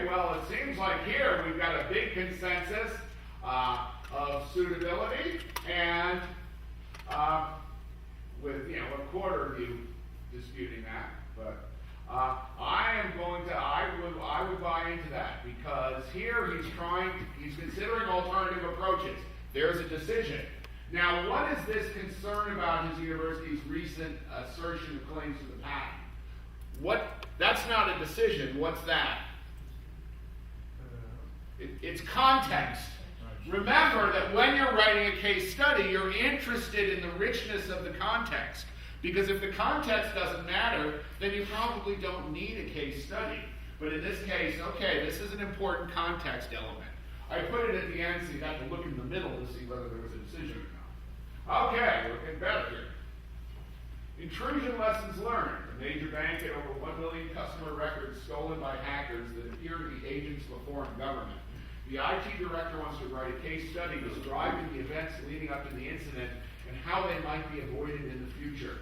Okay, well, it seems like here we've got a big consensus of suitability, and with a quarter of you disputing that, but I would buy into that, because here he's considering alternative approaches. There's a decision. Now, what is this concern about his university's recent assertion of claims to the patent? That's not a decision. What's that? It's context. Remember that when you're writing a case study, you're interested in the richness of the context. Because if the context doesn't matter, then you probably don't need a case study. But in this case, okay, this is an important context element. I put it at the end so you got to look in the middle to see whether there was a decision or not. Okay, we're getting better here. Intrusion lessons learned. A major bank had over 1 million customer records stolen by hackers that appear to be agents of a foreign government. The IT director wants to write a case study describing the events leading up to the incident and how they might be avoided in the future.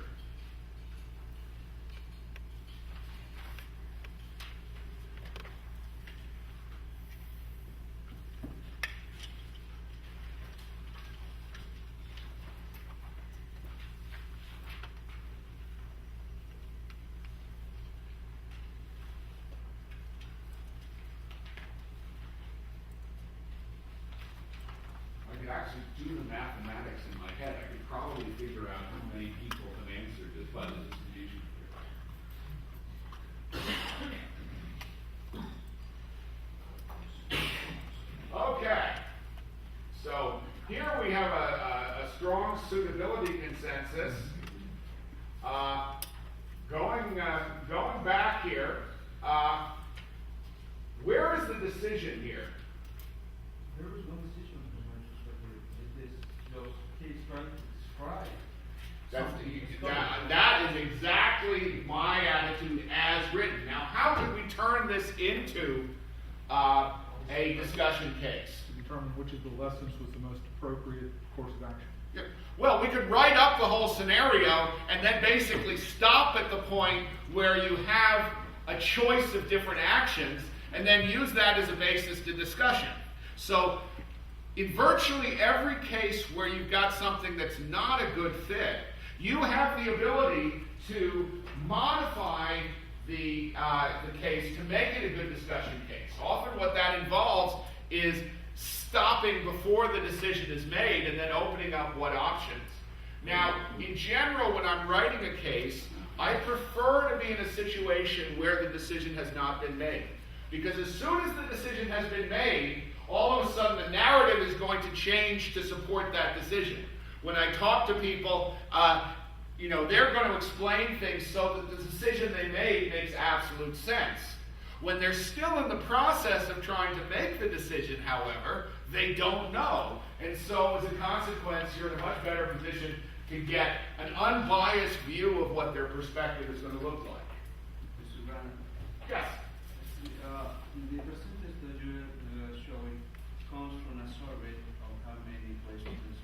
Actually do the mathematics in my head, I could probably figure out how many people have answered just by the distribution theory. Okay, so here we have a strong suitability consensus. Going back here, where is the decision here? There was no decision. That is exactly my attitude as written. Now, how could we turn this into a discussion case? To determine which of the lessons was the most appropriate course of action. Yeah. Well, we could write up the whole scenario and then basically stop at the point where you have a choice of different actions and then use that as a basis to discussion. So, in virtually every case where you've got something that's not a good fit, you have the ability to modify the case to make it a good discussion case. Often what that involves is stopping before the decision is made and then opening up what options. Now, in general, when I'm writing a case, I prefer to be in a situation where the decision has not been made. Because as soon as the decision has been made, all of a sudden the narrative is going to change to support that decision. When I talk to people, they're going to explain things so that the decision they made makes absolute sense. When they're still in the process of trying to make the decision, however, they don't know. And so as a consequence, you're in a much better position to get an unbiased view of what their perspective is going to look like. Mr. Grandon. Yes? The percentage that you're showing comes from a survey of how many placements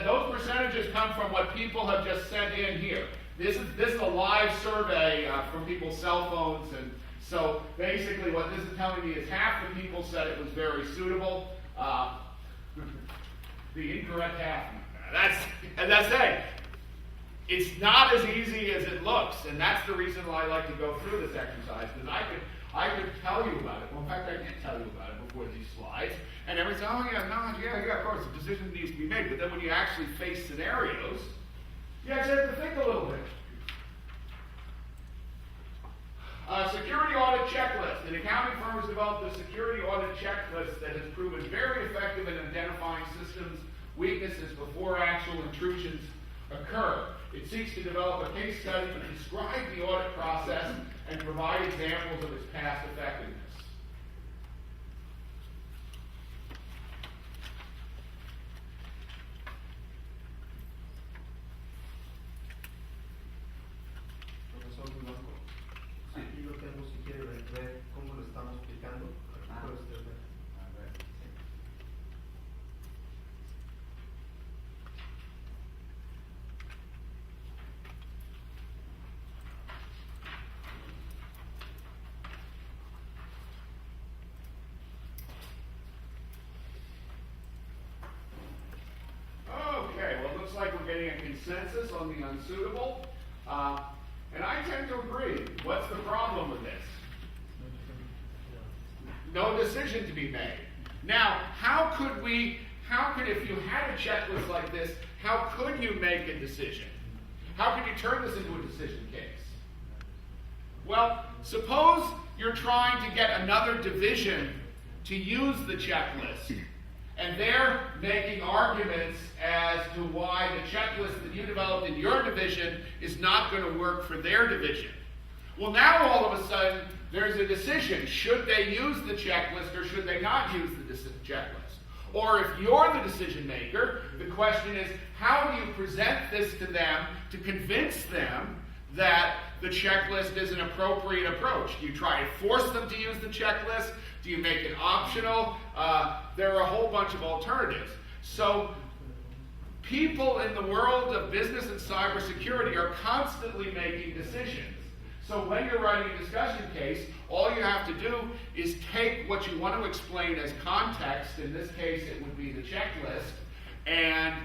Those percentages come from what people have just sent in here. This is a live survey from people's cell phones, and so basically what this is telling me is half the people said it was very suitable. The incorrect half. That's it. It's not as easy as it looks, and that's the reason why I like to go through this exercise, because I could tell you about it. Well, in fact, I did tell you about it before these slides, and everyone's saying, oh yeah, of course, the decision needs to be made, but then when you actually face scenarios, you actually have to think a little bit. Security audit checklist. An accounting firm has developed a security audit checklist that has proven very effective in identifying systems weaknesses before actual intrusions occur. It seeks to develop a case study to describe the audit process and provide examples of its past effectiveness. Profesor Blanco, aquí lo tengo si quiere ver cómo lo estamos explicando. Aquí puede usted ver. getting a consensus on the unsuitable. And I tend to agree. What's the problem with this? No decision to be made. Now, if you had a checklist like this, how could you make a decision? How could you turn this into a decision case? Well, suppose you're trying to get another division to use the checklist, and they're making arguments as to why the checklist that you developed in your division is not going to work for their division. Well, now all of a sudden, there's a decision. Should they use the checklist or should they not use the checklist? Or if you're the decision maker, the question is, how do you present this to them to convince them that the checklist is an appropriate approach? Do you try to force them to use the checklist? Do you make it optional? There are a whole bunch of alternatives. So people in the world of business and cybersecurity are constantly making decisions. So when you're writing a discussion case, all you have to do is take what you want to explain as context, in this case it would be the checklist, and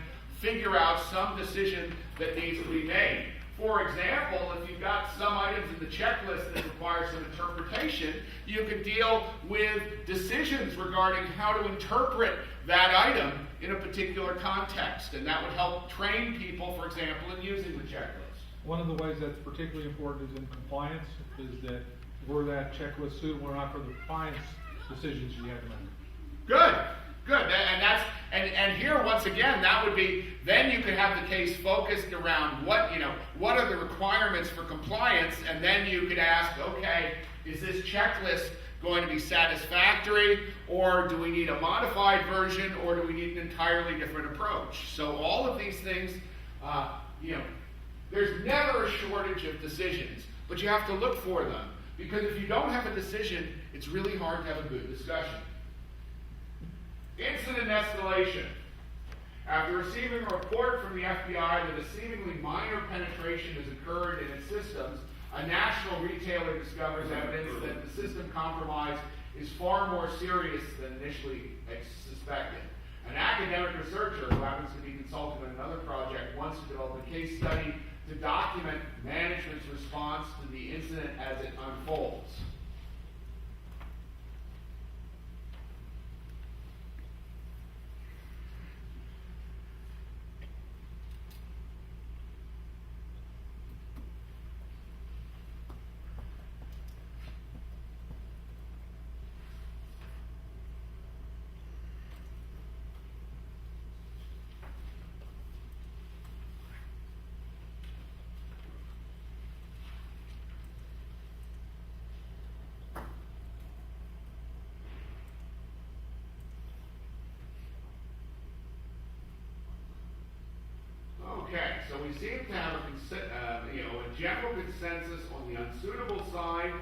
figure out some decision that needs to be made. For example, if you've got some items in the checklist that require some interpretation, you could deal with decisions regarding how to interpret that item in a particular context, and that would help train people, for example, in using the checklist. One of the ways that's particularly important is in compliance, is that were that checklist suitable or not for the compliance decisions you have to make. Good, good. And here once again, that would be, then you could have the case focused around what are the requirements for compliance, and then you could ask, okay, is this checklist going to be satisfactory, or do we need a modified version, or do we need an entirely different approach? So all of these things, there's never a shortage of decisions, but you have to look for them. Because if you don't have a decision, it's really hard to have a good discussion. Incident escalation. After receiving a report from the FBI that a seemingly minor penetration has occurred in its systems, a national retailer discovers evidence that the system compromise is far more serious than initially suspected. An academic researcher who happens to be consulting on another project wants to develop a case study to document management's response to the incident as it unfolds. Okay, so we seem to have a general consensus on the unsuitable side,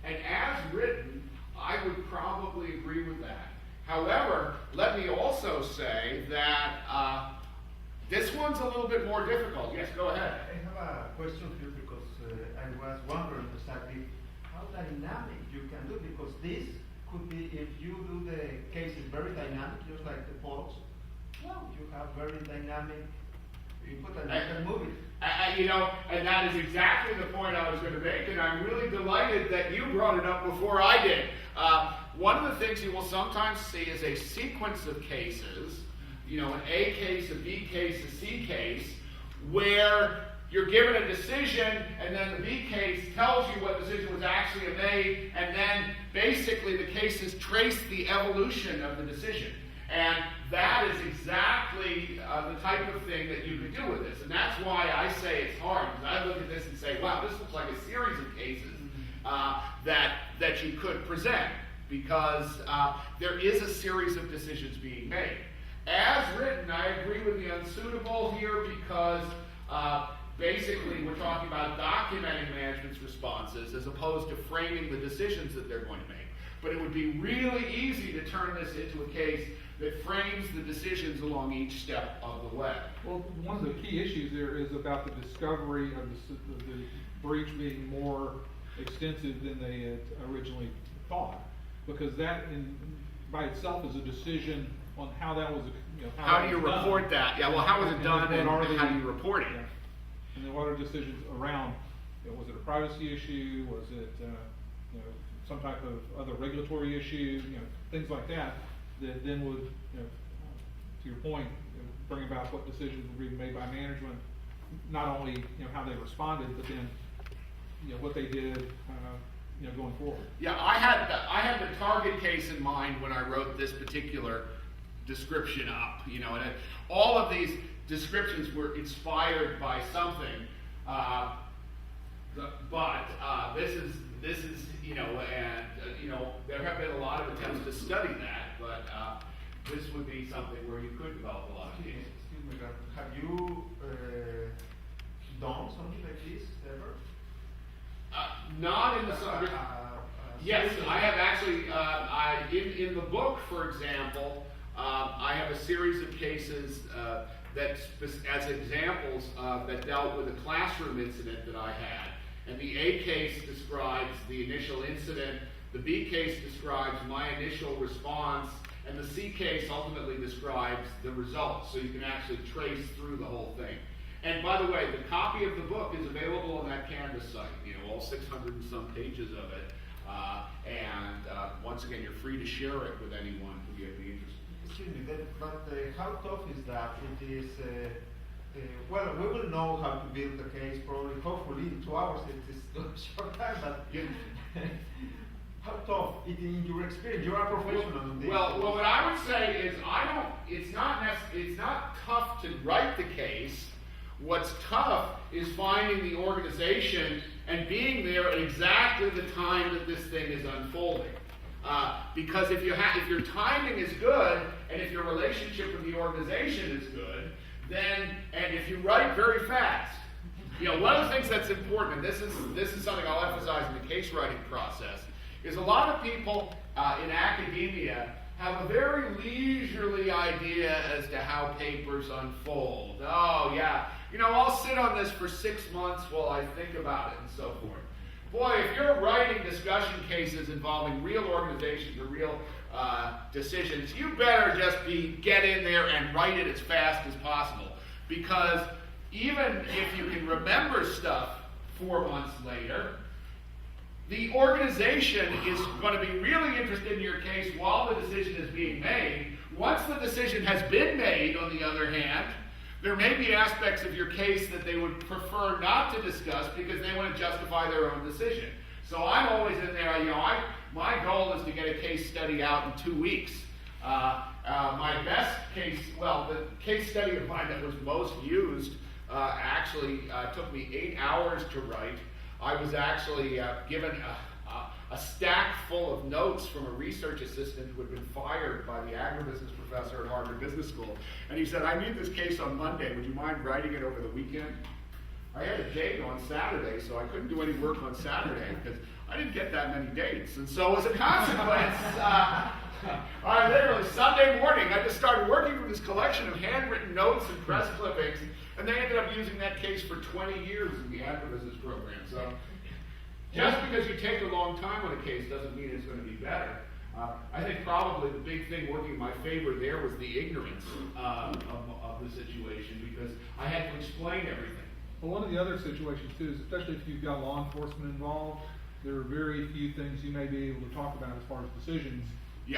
and as written, I would probably agree with that. However, let me also say that this one's a little bit more difficult. Yes, go ahead. I have a question here because I was wondering exactly how dynamic you can do, because this could be, if you do the cases very dynamic, just like the polls, well, you have very dynamic. You put a movie. And that is exactly the point I was going to make, and I'm really delighted that you brought it up before I did. One of the things you will sometimes see is a sequence of cases, an A case, a B case, a C case, where you're given a decision, and then the B case tells you what decision was actually made, and then basically the cases trace the evolution of the decision. And that is exactly the type of thing that you could do with this. And that's why I say it's hard, because I look at this and say, wow, this looks like a series of cases that you could present, because there is a series of decisions being made. As written, I agree with the unsuitable here, because basically we're talking about documenting management's responses as opposed to framing the decisions that they're going to make. But it would be really easy to turn this into a case that frames the decisions along each step of the way. Well, one of the key issues there is about the discovery of the breach being more extensive than they had originally thought, because that by itself is a decision on how that was, How do that you was done. report that? Yeah, well, how was it And done then and what are how the- do you report it? Yeah. And then what are decisions around, was it a privacy issue, was it, some type of other regulatory issue, things like that, that then would, to your point, bring about what decisions were being made by management, not only, how they responded, but then, what they did, going forward. Yeah, I had the target case in mind when I wrote this particular description up, and all of these descriptions were inspired by something, but this is there have been a lot of attempts to study that, but this would be something where you could develop a lot of cases. Excuse me, Grandon. Have you done something like this ever? Not in the subject. Yes, I have actually. In the book, for example, I have a series of cases as examples that dealt with a classroom incident that I had. And the A case describes the initial incident, the B case describes my initial response, and the C case ultimately describes the results, so you can actually trace through the whole thing. And by the way, the copy of the book is available on that Canvas site, all 600 and some pages of it. Once again, you're free to share it with anyone who may be interested. Excuse me, but how tough is that? It is, well, we will know how to build the case probably, hopefully in 2 hours. It is a short time, but how tough, in your experience, you are a professional in this. Well, what I would say is it's not tough to write the case. What's tough is finding the organization and being there at exactly the time that this thing is unfolding. Because if your timing is good, and if your relationship with the organization is good, and if you write very fast, one of the things that's important, and this is something I'll emphasize in the case writing process, is a lot of people in academia have a very leisurely idea as to how papers unfold. Oh yeah, I'll sit on this for 6 months while I think about it and so forth. Boy, if you're writing discussion cases involving real organizations or real decisions, you better just get in there and write it as fast as possible. Because even if you can remember stuff 4 months later, the organization is going to be really interested in your case while the decision is being made. Once the decision has been made, on the other hand, there may be aspects of your case that they would prefer not to discuss because they want to justify their own decision. So I'm always in there, my goal is to get a case study out in 2 weeks. My best case, the case study of mine that was most used actually took me 8 hours to write. I was actually given a stack full of notes from a research assistant who had been fired by the agribusiness professor at Harvard Business School. And he said, I need this case on Monday. Would you mind writing it over the weekend? I had a date on Saturday, so I couldn't do any work on Saturday because I didn't get that many dates. And so as a consequence, I literally, Sunday morning, I just started working from this collection of handwritten notes and press clippings, and they ended up using that case for 20 years in the agribusiness program. So just because you take a long time on a case doesn't mean it's going to be better. I think probably the big thing working in my favor there was the ignorance of the situation, because I had to explain everything. Well, one of the other situations too is, especially if you've got law enforcement involved, there are very few things you may be able to talk about as far as decisions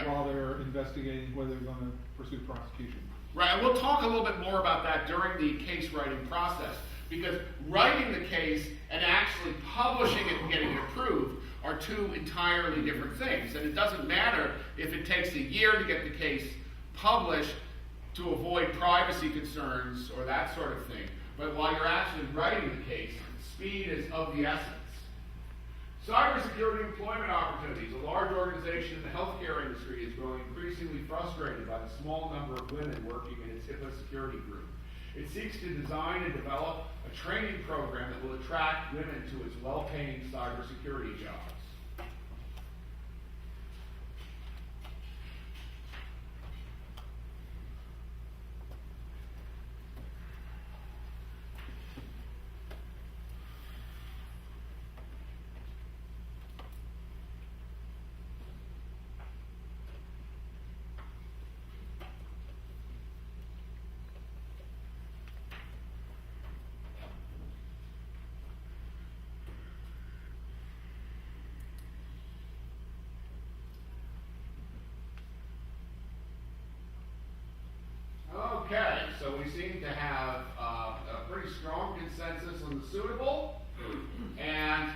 while they're investigating whether they're going to pursue prosecution. Right, and we'll talk a little bit more about that during the case writing process, because writing the case and actually publishing it and getting it approved are two entirely different things. And it doesn't matter if it takes a year to get the case published to avoid privacy concerns or that sort of thing. But while you're actually writing the case, speed is of the essence. Cybersecurity employment opportunities. A large organization in the healthcare industry is growing increasingly frustrated by the small number of women working in its HIPAA security group. It seeks to design and develop a training program that will attract women to its well-paying cybersecurity jobs. we seem to have a pretty strong consensus on the suitable, and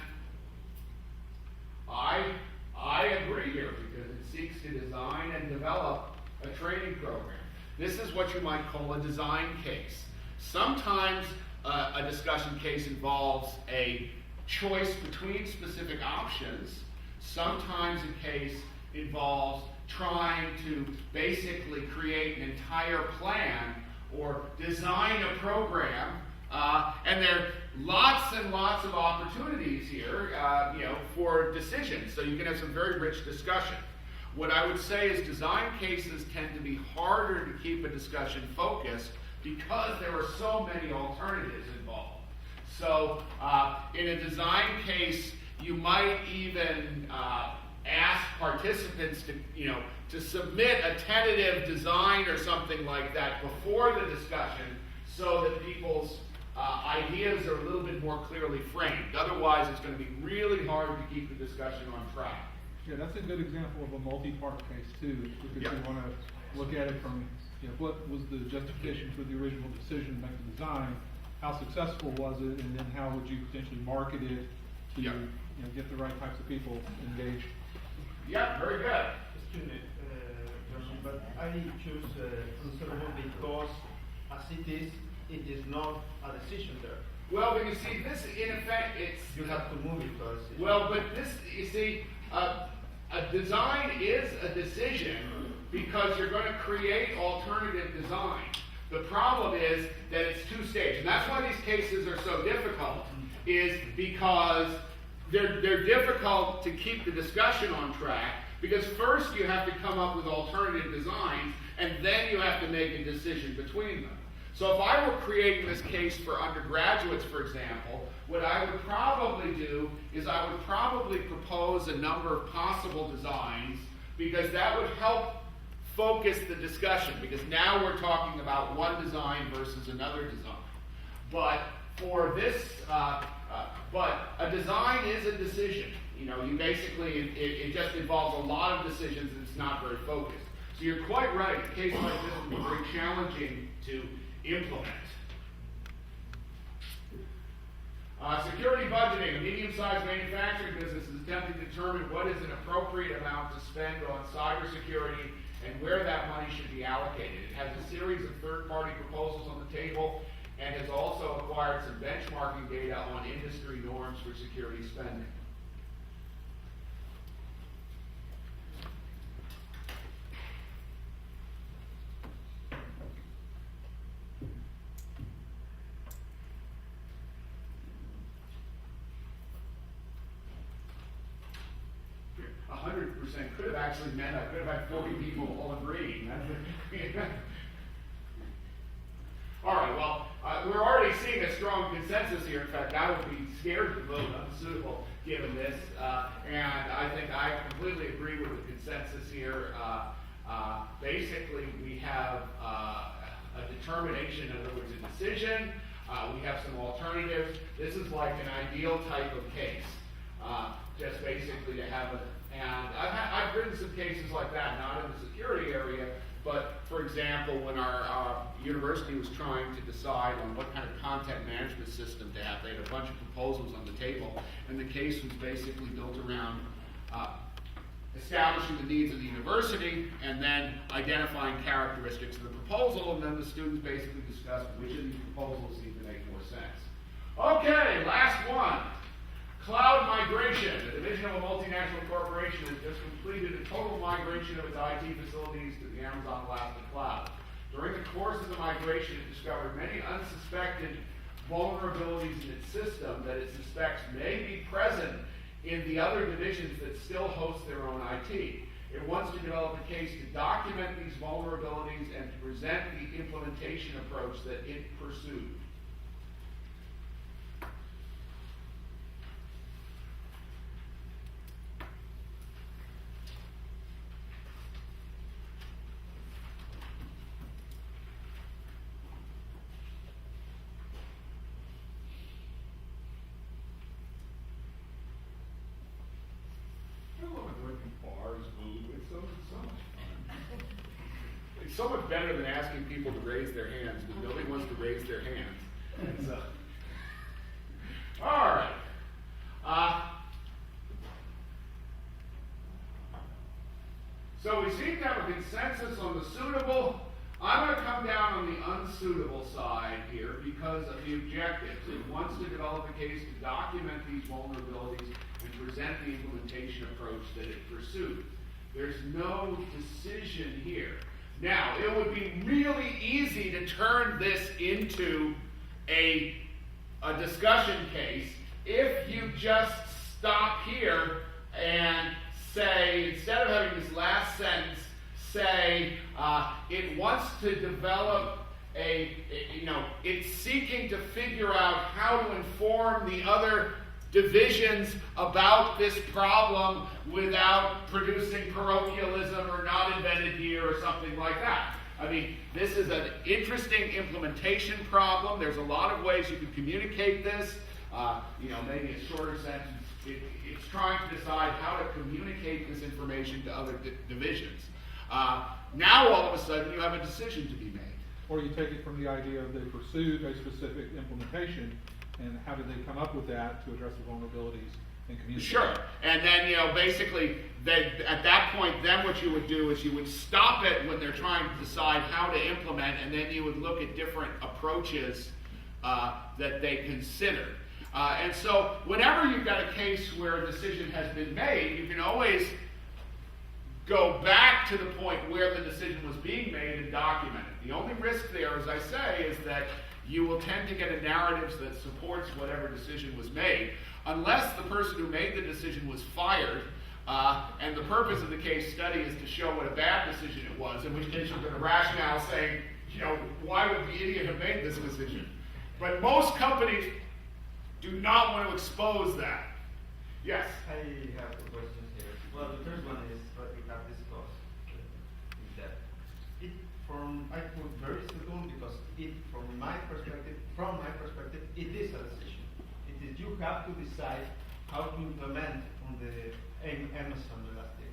I agree here because it seeks to design and develop a training program. This is what you might call a design case. Sometimes a discussion case involves a choice between specific options. Sometimes a case involves trying to basically create an entire plan or design a program, and there are lots and lots of opportunities here, for decisions. So you can have some very rich discussion. What I would say is design cases tend to be harder to keep a discussion focused because there are so many alternatives involved. So in a design case, you might even ask participants to submit a tentative design or something like that before the discussion so that people's ideas are a little bit more clearly framed. Otherwise, it's going to be really hard to keep the discussion on track. Yeah, that's a good example of a multi-part case too, because you want to look at it from, what was the justification for the original decision to make the design, how successful was it, and then how would you potentially market it to get the right types of people engaged. Yeah, very good. Excuse me, Johnson, but I choose considerable because as it is not a decision there. Well, but you see, this in effect, You have to move it to a decision. well, but this, you see, a design is a decision because you're going to create alternative design. The problem is that it's two-stage, and that's why these cases are so difficult, is because they're difficult to keep the discussion on track, because first you have to come up with alternative designs, and then you have to make a decision between them. So if I were creating this case for undergraduates, for example, what I would probably do is I would probably propose a number of possible designs, because that would help focus the discussion, because now we're talking about one design versus another design. But for this, but a design is a decision. You basically, it just involves a lot of decisions and it's not very focused. So you're quite right, a case like this would be very challenging to implement. Security budgeting. A medium-sized manufacturing business is attempting to determine what is an appropriate amount to spend on cybersecurity and where that money should be allocated. It has a series of third-party proposals on the table and has also acquired some benchmarking data on industry norms for security spending. Could have actually meant I could have had 40 people all agreeing. All right, well, we're already seeing a strong consensus here. In fact, I would be scared to vote unsuitable given this, and I think I completely agree with the consensus here. Basically, we have a determination, in other words, a decision. We have some alternatives. This is like an ideal type of case, just basically to have and I've written some cases like that, not in the security area, but for example, when our university was trying to decide on what kind of content management system to have, they had a bunch of proposals on the table, and the case was basically built around establishing the needs of the university and then identifying characteristics of the proposal, and then the students basically discussed which of these proposals seemed to make more sense. Okay, last one. Cloud migration. The division of a multinational corporation has just completed a total migration of its IT facilities to the Amazon Elastic Cloud. During the course of the migration, it discovered many unsuspected vulnerabilities in its system that it suspects may be present in the other divisions that still host their own IT. It wants to develop a case to document these vulnerabilities and to present the implementation approach that it pursued. it's so much better than asking people to raise their hands, because nobody wants to raise their hands. And so, all right. So we seem to have a consensus on the suitable. I'm going to come down on the unsuitable side here because of the objectives. It wants to develop a case to document these vulnerabilities and present the implementation approach that it pursued. There's no decision here. Now, it would be really easy to turn this into a discussion case if you just stop here and say, instead of having this last sentence, say it wants to develop it's seeking to figure out how to inform the other divisions about this problem without producing parochialism or not invented here or something like that. I mean, this is an interesting implementation problem. There's a lot of ways you can communicate this. Maybe a shorter sentence. It's trying to decide how to communicate this information to other divisions. Now all of a sudden you have a decision to be made. Or you take it from the idea of they pursued a specific implementation, and how did they come up with that to address the vulnerabilities and communicate? Sure. And then, basically, at that point, then what you would do is you would stop it when they're trying to decide how to implement, and then you would look at different approaches that they considered. And so whenever you've got a case where a decision has been made, you can always go back to the point where the decision was being made and document it. The only risk there, as I say, is that you will tend to get a narrative that supports whatever decision was made, unless the person who made the decision was fired, and the purpose of the case study is to show what a bad decision it was, in which case you're going to rationale saying, why would the idiot have made this decision? But most companies do not want to expose that. Yes? I have two questions here. Well, the first one is what we have discussed, is that I put very simple because from my perspective, it is a decision. It is you have to decide how to implement on the Amazon Elastic.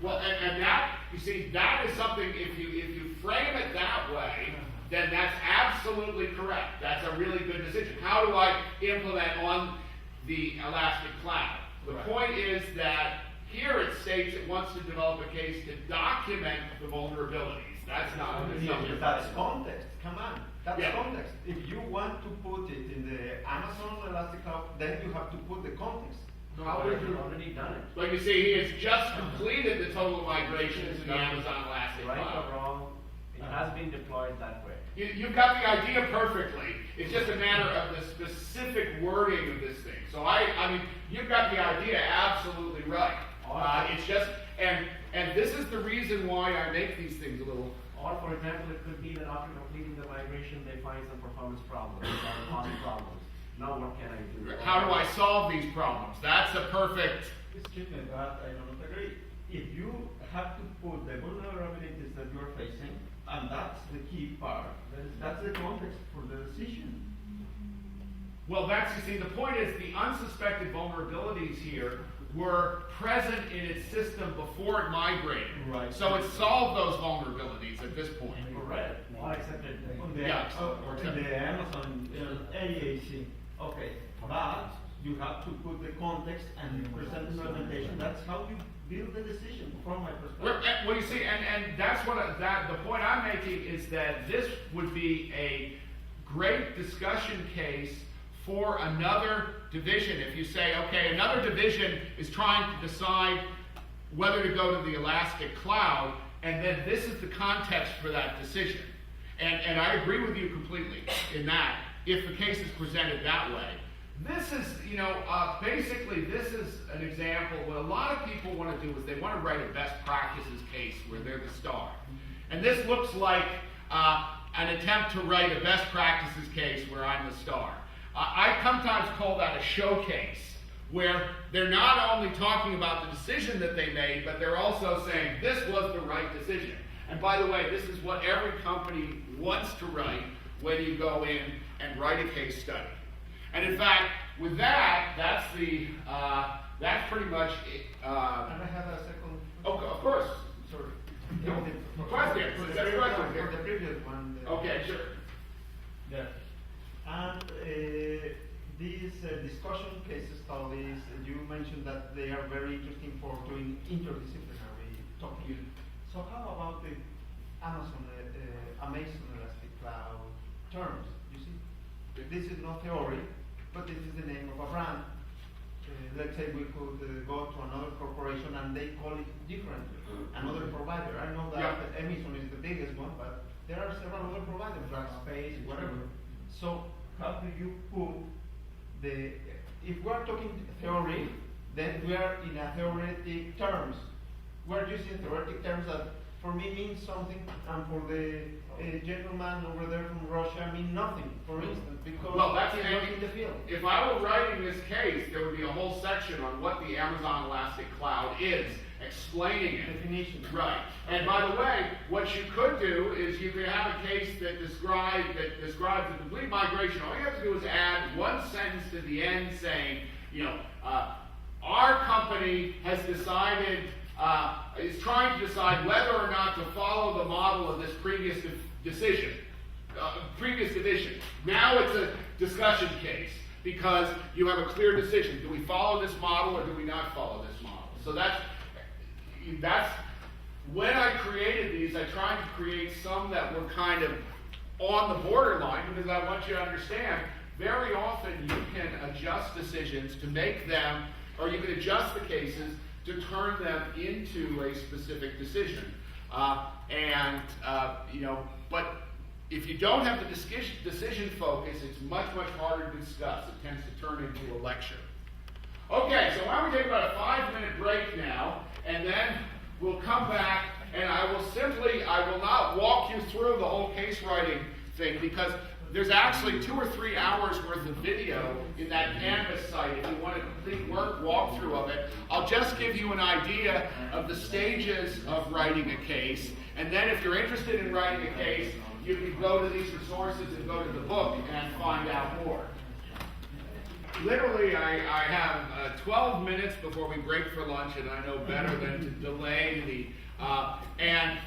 Well, and that, you see, that is something, if you frame it that way, then that's absolutely correct. That's a really good decision. How do I implement on the Elastic Cloud? The point is that here it states it wants to develop a case to document the vulnerabilities. That's not a decision. That's context. Come on. That's Yeah. context. If you want to put it in the Amazon Elastic Cloud, then you have to put the context. How have you already done it? Like you see, he has just completed the total migration to the Amazon Elastic Right Cloud. or wrong, it has been deployed that way. You've got the idea perfectly. It's just a matter of the specific wording of this thing. So I mean, you've got the idea absolutely right. It's just, and this is the reason why I make these things a little. Or, for example, it could be that after completing the migration, they find some performance problems or cost problems. Now what can I do? How do I solve these problems? That's a perfect. Excuse me, but I don't agree. If you have to put the vulnerabilities that you're facing, and that's the key part, that's the context for the decision. Well, you see, the point is the unsuspected vulnerabilities here were present in its system before it migrated. Right. So it solved those vulnerabilities at this point. Correct. Or accepted. On the, Yeah, or in the Amazon AAC. Okay, but you have to put the context and present the implementation. That's how you build the decision from my perspective. Well, you see, and that's what the point I'm making is that this would be a great discussion case for another division. If you say, okay, another division is trying to decide whether to go to the Elastic Cloud, and then this is the context for that decision. And I agree with you completely in that, if the case is presented that way. This is, basically this is an example. What a lot of people want to do is they want to write a best practices case where they're the star. And this looks like an attempt to write a best practices case where I'm the star. I sometimes call that a showcase, where they're not only talking about the decision that they made, but they're also saying this was the right decision. And by the way, this is what every company wants to write when you go in and write a case study. And in fact, with that, that's pretty much it. Can I have a second? Oh, of course. Sorry. No. The Question. there. For the That's previous right one, there. for the previous one. Okay, sure. Yeah. And these discussion case studies, you mentioned that they are very interesting for doing interdisciplinary talking. So how about the Amazon Elastic Cloud terms? You see, this is not theory, but this is the name of a brand. Let's say we could go to another corporation and they call it differently, another provider. I know that Amazon is the biggest one, but there are several other providers, Rackspace, whatever. So how do you put if we're talking theory, then we are in a theoretic terms. We're using theoretic terms that for me means something, and for the gentleman over there from Russia mean nothing, for instance, because he's not in the field. If I were writing this case, there would be a whole section on what the Amazon Elastic Cloud is, explaining it. Definition. Right. And by the way, what you could do is you could have a case that describes the complete migration. All you have to do is add one sentence to the end saying, our company has decided, is trying to decide whether or not to follow the model of this previous division. Now it's a discussion case because you have a clear decision. Do we follow this model or do we not follow this model? So that's when I created these, I tried to create some that were kind of on the borderline, because I want you to understand, very often you can adjust decisions to make them, or you can adjust the cases to turn them into a specific decision. But if you don't have the decision focus, it's much, much harder to discuss. It tends to turn into a lecture. Okay, so why don't we take about a 5-minute break now, and then we'll come back, and I will not walk you through the whole case writing thing, because there's actually 2 or 3 hours worth of video in that Canvas site if you want a complete walkthrough of it. I'll just give you an idea of the stages of writing a case, and then if you're interested in writing a case, you can go to these resources and go to the book and find out more. Literally, I have 12 minutes before we break for lunch, and I know better than to delay and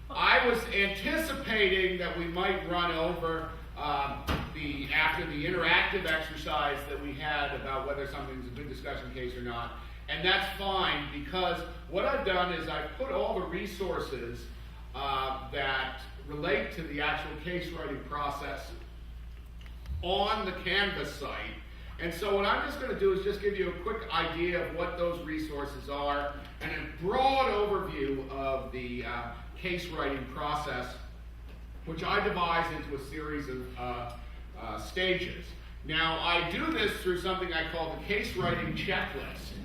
I was anticipating that we might run over after the interactive exercise that we had about whether something's a good discussion case or not, and that's fine, because what I've done is I've put all the resources that relate to the actual case writing process on the Canvas site. And so what I'm just going to do is just give you a quick idea of what those resources are and a broad overview of the case writing process, which I devised into a series of stages. Now, I do this through something I call the case writing checklist.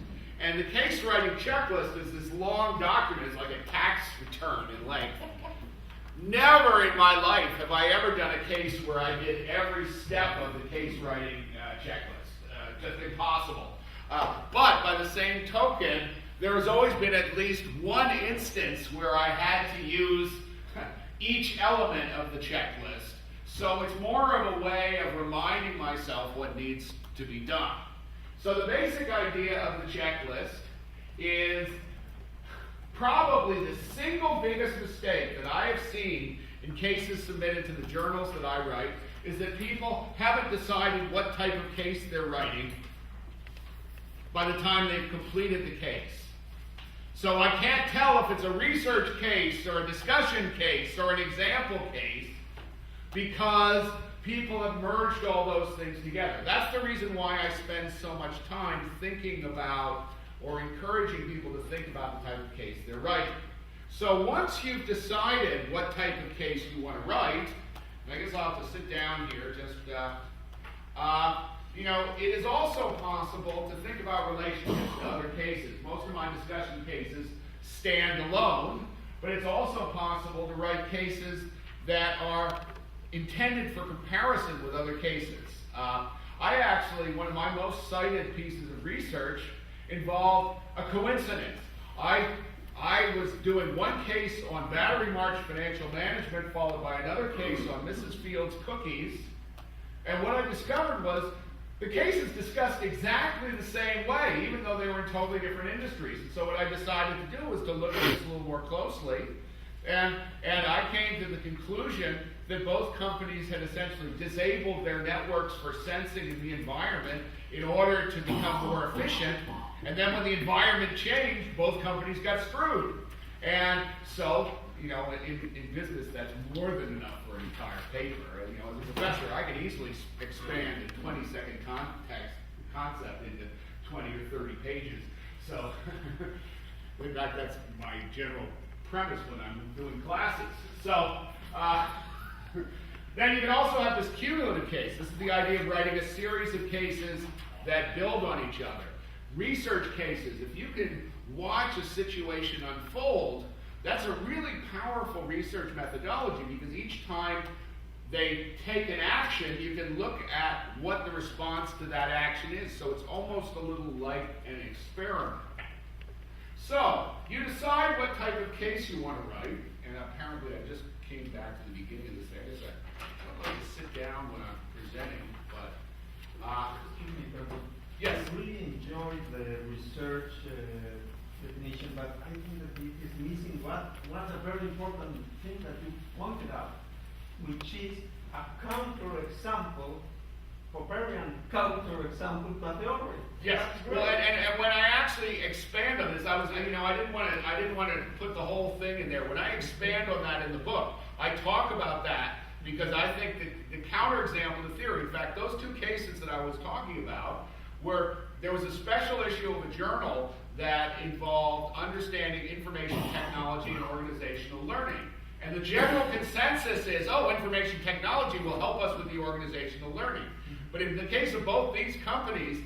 And the case writing checklist is this long document. It's like a tax return in length. Never in my life have I ever done a case where I did every step of the case writing checklist. Just impossible. But by the same token, there has always been at least one instance where I had to use each element of the checklist. So it's more of a way of reminding myself what needs to be done. So the basic idea of the checklist is probably the single biggest mistake that I have seen in cases submitted to the journals that I write is that people haven't decided what type of case they're writing by the time they've completed the case. So I can't tell if it's a research case or a discussion case or an example case because people have merged all those things together. That's the reason why I spend so much time thinking about or encouraging people to think about the type of case they're writing. So once you've decided what type of case you want to write, and I guess I'll have to sit down here it is also possible to think about relationships to other cases. Most of my discussion cases stand alone, but it's also possible to write cases that are intended for comparison with other cases. One of my most cited pieces of research involved a coincidence. I was doing one case on Battery March financial management, followed by another case on Mrs. Field's cookies, and what I discovered was the cases discussed exactly the same way, even though they were in totally different industries. And so what I decided to do was to look at this a little more closely And I came to the conclusion that both companies had essentially disabled their networks for sensing in the environment in order to become more efficient. And then when the environment changed, both companies got screwed. And so, you know, in business, that's more than enough for an entire paper. You know, as a professor, I could easily expand a 20-second concept into 20 or 30 pages. So, in fact, that's my general premise when I'm doing classes. So, then you can also have this cumulative case. This is the idea of writing a series of cases that build on each other. Research cases, if you can watch a situation unfold, that's a really powerful research methodology, because each time they take an action, you can look at what the response to that action is. So it's almost a little like an experiment. So, you decide what type of case you want to write, and apparently I just came back to the beginning of this thing. I guess I don't like to sit down when I'm presenting, but Excuse me, but yes. I really enjoyed the research definition, but I think that it is missing what's a very important thing that you pointed out, which is a counterexample, Popperian counterexample to a theory. Yes. Well, and when I actually expand on this, I didn't want to put the whole thing in there. When I expand on that in the book, I talk about that because I think that the counterexample to theory, in fact, those two cases that I was talking about, were there was a special issue of a journal that involved understanding information technology and organizational learning. And the general consensus is, oh, information technology will help us with the organizational learning. But in the case of both these companies,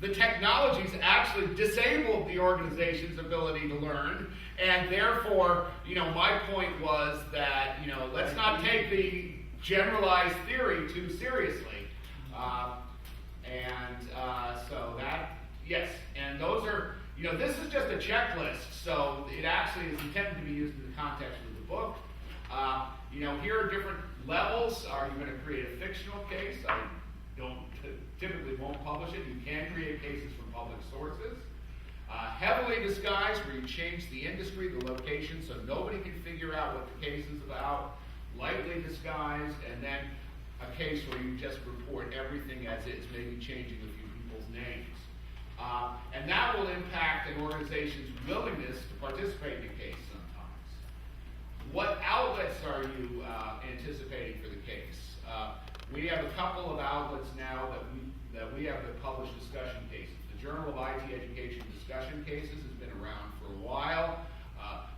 the technologies actually disabled the organization's ability to learn, and therefore, you know, my point was that, you know, let's not take the generalized theory too seriously. So that, yes, and those are, you know, this is just a checklist, so it actually is intended to be used in the context of the book. You know, here are different levels. Are you going to create a fictional case? I typically won't publish it. You can create cases from public sources. Heavily disguised, where you change the industry, the location, so nobody can figure out what the case is about. Lightly disguised, and then a case where you just report everything as is, maybe changing a few people's names. And that will impact an organization's willingness to participate in a case sometimes. What outlets are you anticipating for the case? We have a couple of outlets now that we have to publish discussion cases. The Journal of IT Education Discussion Cases has been around for a while.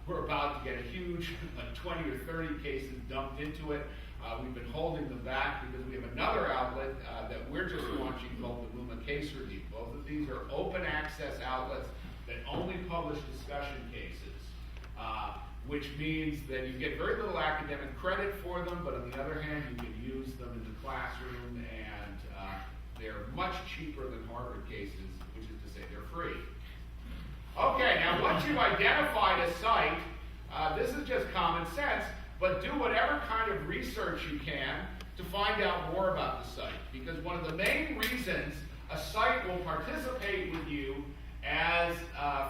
We're about to get a huge, like 20 or 30 cases dumped into it. We've been holding them back because we have another outlet that we're just launching called the LUMA Case Review. Both of these are open access outlets that only publish discussion cases, which means that you get very little academic credit for them, but on the other hand, you can use them in the classroom, and they're much cheaper than Harvard cases, which is to say they're free. Okay, now once you've identified a site, this is just common sense, but do whatever kind of research you can to find out more about the site. Because one of the main reasons a site will participate with you as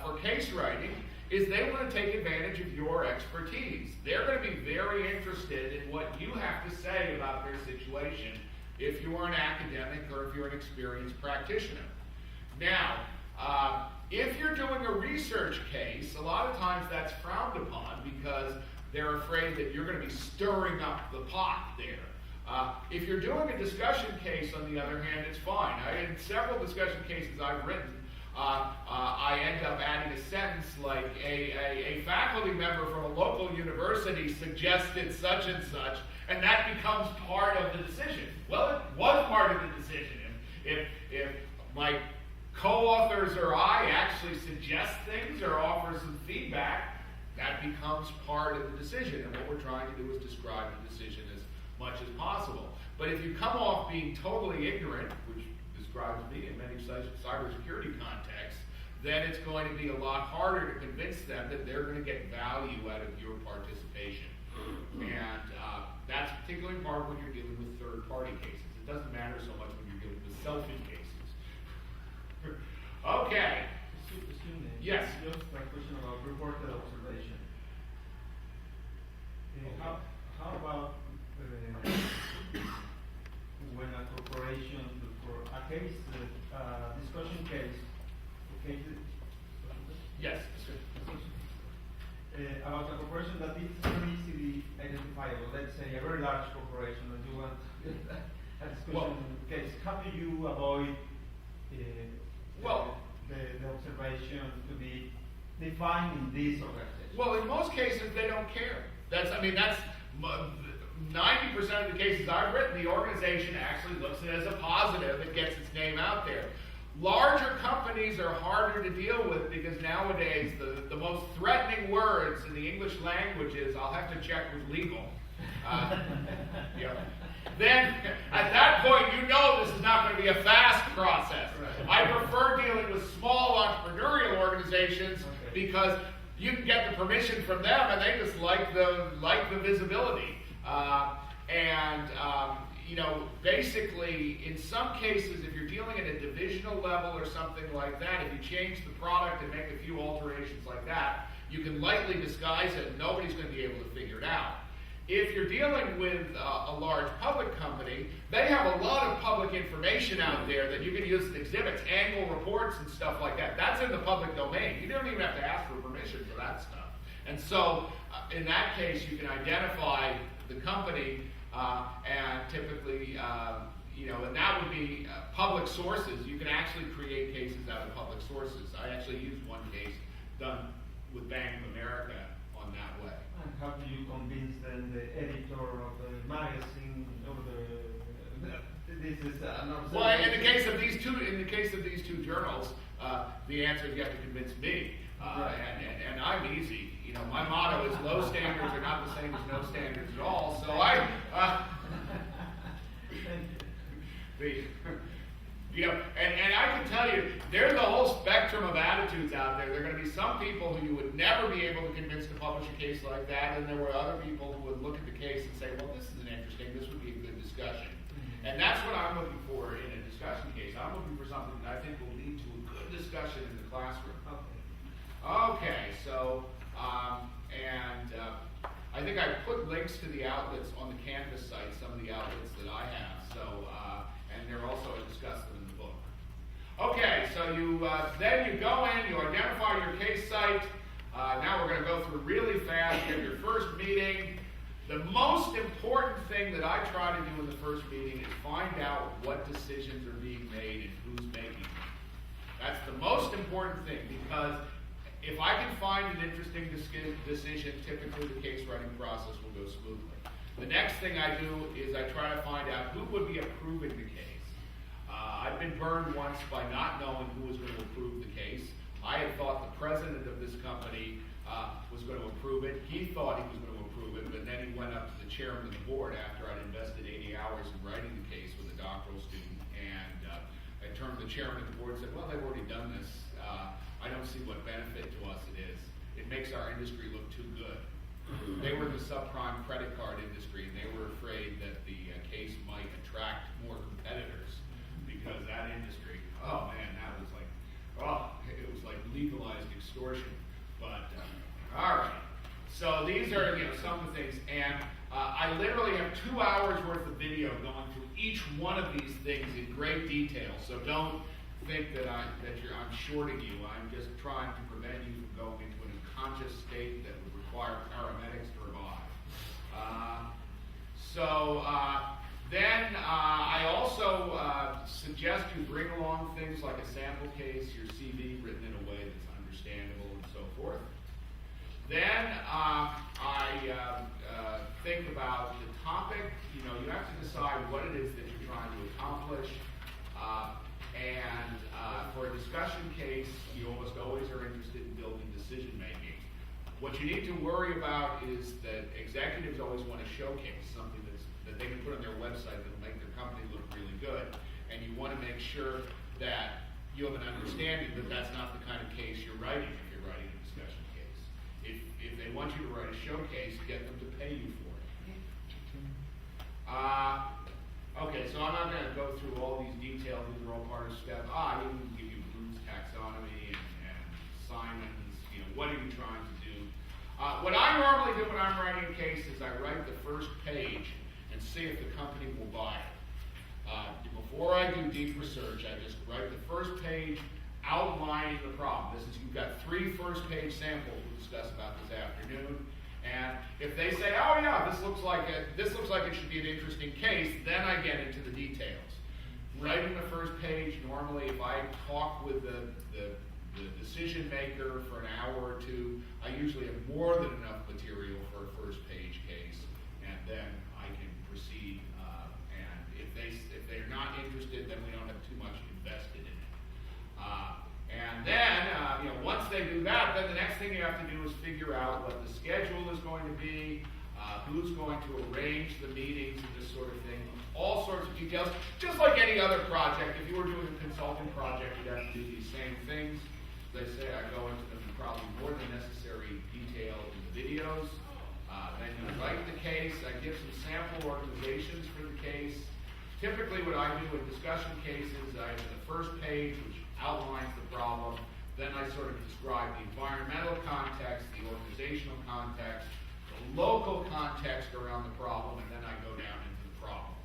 for case writing is they want to take advantage of your expertise. They're going to be very interested in what you have to say about their situation if you're an academic or if you're an experienced practitioner. Now, if you're doing a research case, a lot of times that's frowned upon because they're afraid that you're going to be stirring up the pot there. If you're doing a discussion case, on the other hand, it's fine. In several discussion cases I've written, I end up adding a sentence like, a faculty member from a local university suggested such and such, and that becomes part of the decision. Well, it was part of the decision. If my co-authors or I actually suggest things or offer some feedback, that becomes part of the decision. And what we're trying to do is describe the decision as much as possible. But if you come off being totally ignorant, which describes me in many cybersecurity contexts, then it's going to be a lot harder to convince them that they're going to get value out of your participation. And that's particularly hard when you're dealing with third-party cases. It doesn't matter so much when you're dealing with selfie cases. Okay. Excuse me. Yes. Just a question about reported observation. about a corporation that is very easily identifiable. Let's say a very large corporation, and you want a discussion case. How do you avoid the observation to be defined in this organization? Well, in most cases, they don't care. That's 90% of the cases I've written, the organization actually looks at it as a positive. It gets its name out there. Larger companies are harder to deal with because nowadays the most threatening words in the English language is, I'll have to check with legal. Then, at that point, you know this is not going to be a fast process. I prefer dealing with small entrepreneurial organizations because you can get the permission from them and they just like the visibility. Basically, in some cases, if you're dealing at a divisional level or something like that, if you change the product and make a few alterations like that, you can lightly disguise it and nobody's going to be able to figure it out. If you're dealing with a large public company, they have a lot of public information out there that you can use as exhibits, annual reports and stuff like that. That's in the public domain. You don't even have to ask for permission for that stuff. And so, in that case, you can identify the company and typically, and that would be public sources. You can actually create cases out of public sources. I actually used one case done with Bank of America on that way. And how do you convince then the editor of the magazine or this is an observation? Well, in the case of these two journals, the answer is you have to convince me, and I'm easy. My motto is low standards are not the same as no standards at all. So and I can tell you, there's a whole spectrum of attitudes out there. There are going to be some people who you would never be able to convince to publish a case like that, and there were other people who would look at the case and say, well, this is interesting, this would be a good discussion. And that's what I'm looking for in a discussion case. I'm looking for something that I think will lead to a good discussion in the classroom. Okay, so, I think I put links to the outlets on the Canvas site, some of the outlets that I have, so, and they're also, I discuss them in the book. Okay, so then you go in, you identify your case site. Now we're going to go through really fast. You have your first meeting. The most important thing that I try to do in the first meeting is find out what decisions are being made and who's making them. That's the most important thing, because if I can find an interesting decision, typically the case writing process will go smoothly. The next thing I do is I try to find out who would be approving the case. I've been burned once by not knowing who was going to approve the case. I had thought the president of this company was going to approve it. He thought he was going to approve it, but then he went up to the chairman of the board after I'd invested 80 hours in writing the case with a doctoral student, and I turned to the chairman of the board and said, well, they've already done this. I don't see what benefit to us it is. It makes our industry look too good. They were the subprime credit card industry, and they were afraid that the case might attract more competitors because that industry, oh man, it was like legalized extortion. But, all right. So these are, some of the things, and I literally have 2 hours worth of video going through each one of these things in great detail. So don't think that I'm shorting you. I'm just trying to prevent you from going into an unconscious state that would require paramedics to revive. Then I also suggest you bring along things like a sample case, your CV written in a way that's understandable, and so forth. Then I think about the topic. You have to decide what it is that you're trying to accomplish. For a discussion case, you almost always are interested in building decision making. What you need to worry about is that executives always want to showcase something that they can put on their website that will make their company look really good. And you want to make sure that you have an understanding that that's not the kind of case you're writing if you're writing a discussion case. If they want you to write a showcase, get them to pay you for it. Okay, so I'm not going to go through all these details. These are all part of step. I even give you Bloom's taxonomy and Simon's. What are you trying to do? What I normally do when I'm writing a case is I write the first page and see if the company will buy it. Before I do deep research, I just write the first page outlining the problem. You've got 3 first-page samples we'll discuss about this afternoon, If they say, oh yeah, this looks like it should be an interesting case, then I get into the details. Writing the first page, normally if I talk with the decision maker for an hour or two, I usually have more than enough material for a first page case, and then I can proceed. And if they're not interested, then we don't have too much invested in it. And then, once they do that, then the next thing you have to do is figure out what the schedule is going to be, who's going to arrange the meetings and this sort of thing, all sorts of details. Just like any other project, if you were doing a consulting project, you'd have to do these same things. As I say, I go into them in probably more than necessary detail in the videos. Then you write the case. I give some sample organizations for the case. Typically what I do in discussion cases, I have the first page, which outlines the problem. Then I sort of describe the environmental context, the organizational context, the local context around the problem, and then I go down into the problem.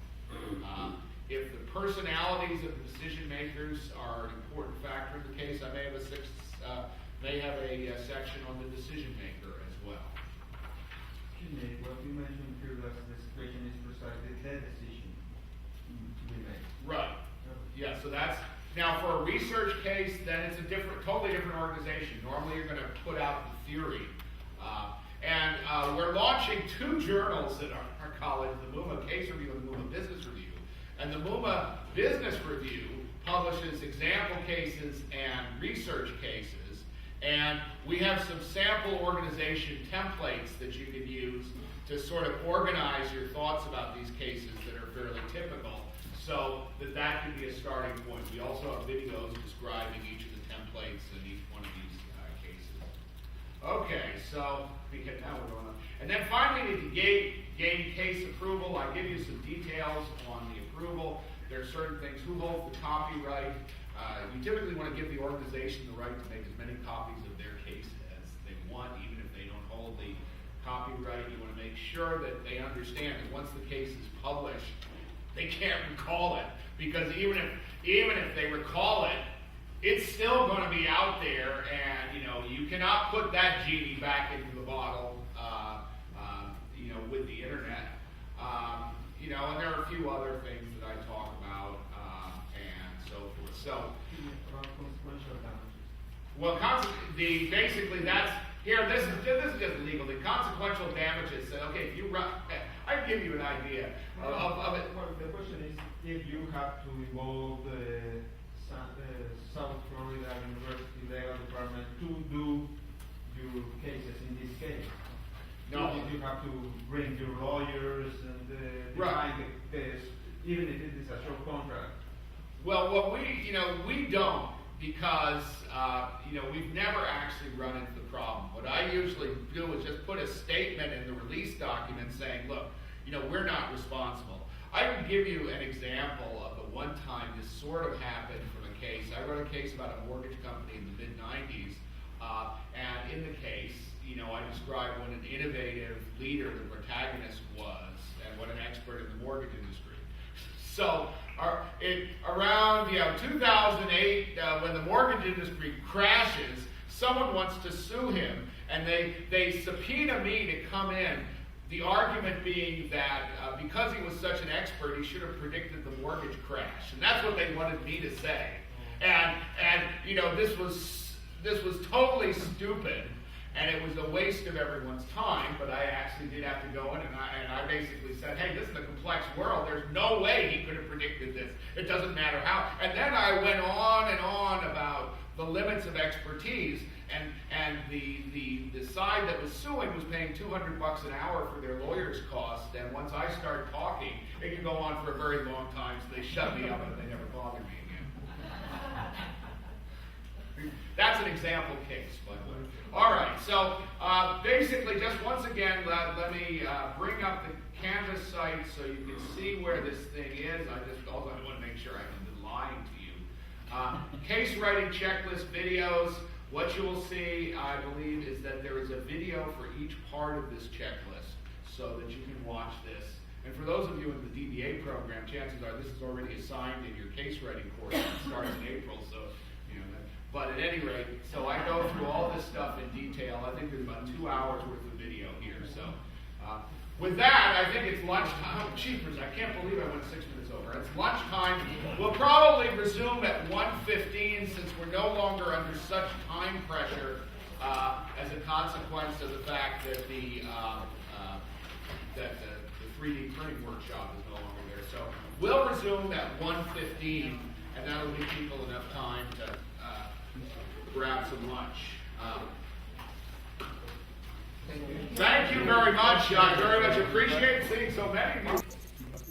If the personalities of the decision makers are an important factor in the case, I may have a section on the decision maker as well. Excuse me, what you mentioned here that the situation is precisely the decision to be made. Right. Yeah, so that's, now for a research case, then it's a totally different organization. Normally you're going to put out the theory. And we're launching 2 journals at our college, the MUMA Case Review and the MUMA Business Review. And the MUMA Business Review publishes example cases and research cases. And we have some sample organization templates that you can use to sort of organize your thoughts about these cases that are fairly typical, so that could be a starting point. We also have videos describing each of the templates in each one of these cases. Okay, so now we're going on. And then finally, to gain case approval, I give you some details on the approval. There are certain things: who holds the copyright. You typically want to give the organization the right to make as many copies of their case as they want, even if they don't hold the copyright. You want to make sure that they understand that once the case is published, they can't recall it, because even if they recall it, it's still going to be out there, and you cannot put that genie back into the bottle, with the internet. And there are a few other things that I talk about, and so forth. So, well, basically that's here. This is just legal. The consequential damages. Okay, if you run, I can give you an idea of it. Well, the question is if you have to involve the South Florida University Legal Department to do your cases in this case. No. You have to bring your lawyers and define the case, even if it is a short contract. Well, what we don't, because we've never actually run into the problem. What I usually do is just put a statement in the release document saying, look, we're not responsible. I can give you an example of the one time this sort of happened from a case. I wrote a case about a mortgage company in the mid-90s, and in the case, I described what an innovative leader the protagonist was and what an expert in the mortgage industry. So around 2008, when the mortgage industry crashes, someone wants to sue him, and they subpoena me to come in. The argument being that because he was such an expert, he should have predicted the mortgage crash, and that's what they wanted me to say. And this was totally stupid. And it was a waste of everyone's time, but I actually did have to go in, and I basically said, hey, this is a complex world. There's no way he could have predicted this. It doesn't matter how. And then I went on and on about the limits of expertise, and the side that was suing was paying $200 an hour for their lawyer's costs, and once I start talking, it can go on for a very long time, so they shut me up and they never bothered me again. That's an example case, by the way. All right, so basically, just once again, let me bring up the Canvas site so you can see where this thing is. I want to make sure I haven't been lying to you. Case writing checklist videos. What you will see, I believe, is that there is a video for each part of this checklist so that you can watch this. And for those of you in the DBA program, chances are this is already assigned in your case writing course. It starts in April, so but at any rate, so I go through all this stuff in detail. I think there's about 2 hours worth of video here. So With that, I think it's lunchtime. Oh, jeepers, I can't believe I went 6 minutes over. It's lunchtime. We'll probably resume at 1:15 since we're no longer under such time pressure as a consequence of the fact that the 3D printing workshop is no longer there. So we'll resume at 1:15, and that'll give people enough time to grab some lunch. Thank you very much. I very much appreciate seeing so many of you.